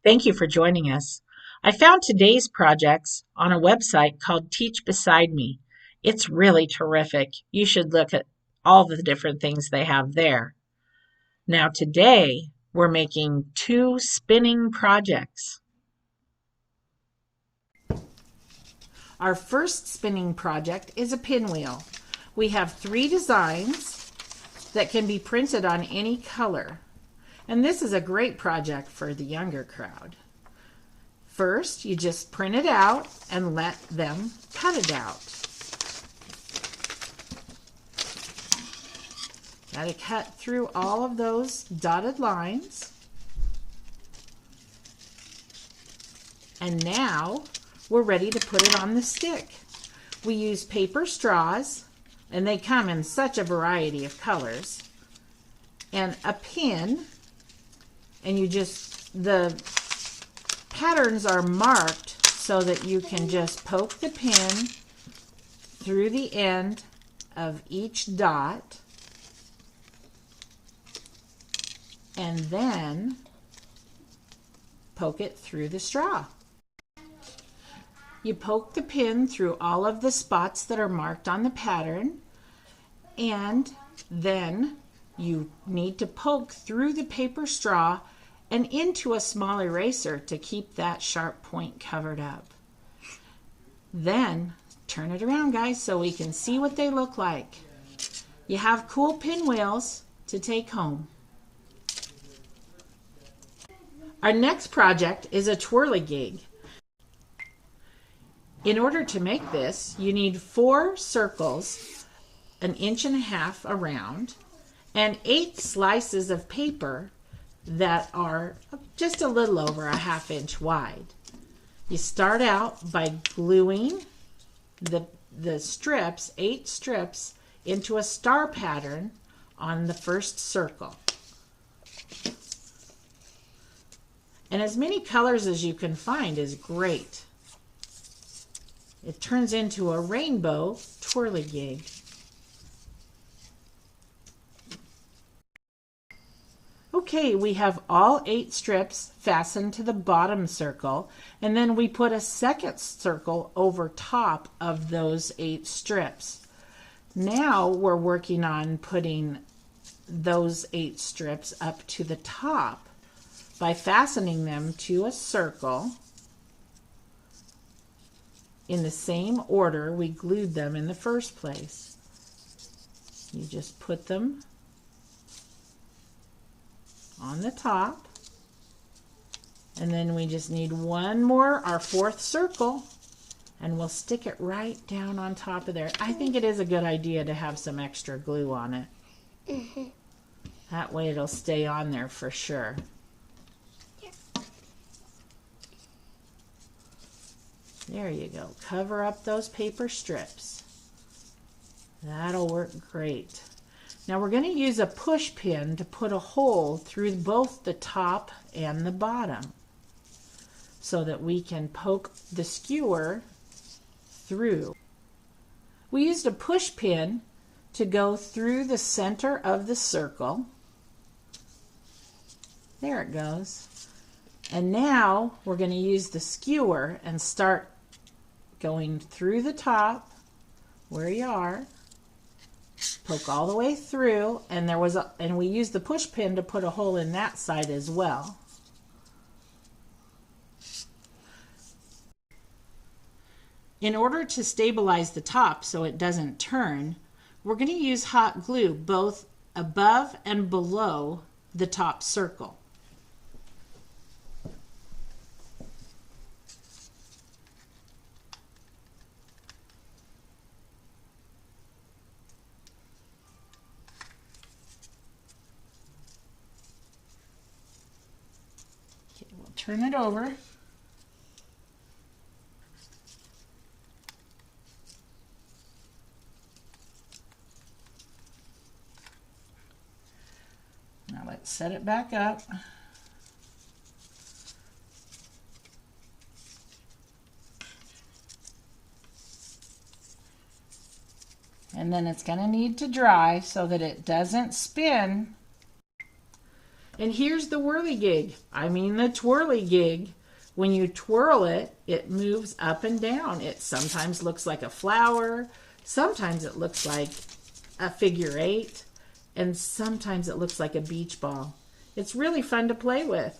Thank you for joining us. I found today's projects on a website called Teach Beside Me. It's really terrific. You should look at all the different things they have there. Now, today we're making two spinning projects. Our first spinning project is a pinwheel. We have 3 designs that can be printed on any color. And this is a great project for the younger crowd. First, you just print it out and let them cut it out. Got to cut through all of those dotted lines. And now we're ready to put it on the stick. We use paper straws, and they come in such a variety of colors, and a pin, and the patterns are marked so that you can just poke the pin through the end of each dot and then poke it through the straw. You poke the pin through all of the spots that are marked on the pattern, and then you need to poke through the paper straw and into a small eraser to keep that sharp point covered up. Then turn it around, guys, so we can see what they look like. You have cool pinwheels to take home. Our next project is a twirligig. In order to make this, you need 4 circles, 1.5 inches around, and 8 slices of paper that are just a little over 1/2 inch wide. You start out by gluing the strips, 8 strips, into a star pattern on the first circle. And as many colors as you can find is great. It turns into a rainbow twirligig. Okay, we have all 8 strips fastened to the bottom circle, and then we put a second circle over top of those 8 strips. Now we're working on putting those 8 strips up to the top by fastening them to a circle in the same order we glued them in the first place. You just put them on the top, and then we just need one more, our 4th circle, and we'll stick it right down on top of there. I think it is a good idea to have some extra glue on it. That way it'll stay on there for sure. There you go. Cover up those paper strips. That'll work great. Now we're going to use a push pin to put a hole through both the top and the bottom so that we can poke the skewer through. We used a push pin to go through the center of the circle. There it goes. And now we're going to use the skewer and start going through the top where you are. Poke all the way through, and we used the push pin to put a hole in that side as well. In order to stabilize the top so it doesn't turn, we're going to use hot glue both above and below the top circle. We'll turn it over. Now let's set it back up. And then it's going to need to dry so that it doesn't spin. And here's the whirligig. I mean the twirligig. When you twirl it, it moves up and down. It sometimes looks like a flower. Sometimes it looks like a figure 8. And sometimes it looks like a beach ball. It's really fun to play with.